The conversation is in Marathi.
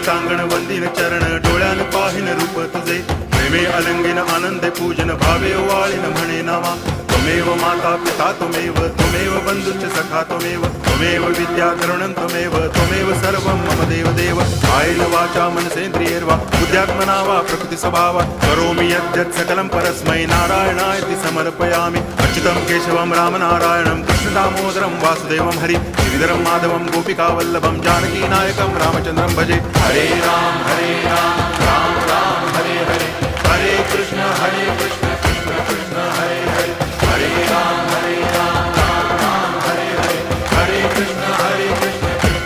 देवतांगण वंदिन चरण डोळ्यान पाहिन रूप तुझे प्रेमे अलंगिन आनंदे पूजन भावे वाळीन म्हणे नामा त्वमेव माता पिता त्वमेव बंधुश्च सखा त्वमेव विद्या तरुणं त्वमेव सर्वं मम देव कायेन वाचा मनसेन्द्रियैर्वा बुद्ध्यात्मना वा प्रकृति स्वभावात् करोमि यद्यत् सकलं परस्मै नारायणायति समर्पयामि अच्युतं केशवं रामनारायणं कृष्णदामोदरं वासुदेवं हरि गिरिधरं माधवं गोपिकावल्लभं जानकीनायकं रामचन्द्रं भजे हरे राम राम राम हरे हरे हरे कृष्ण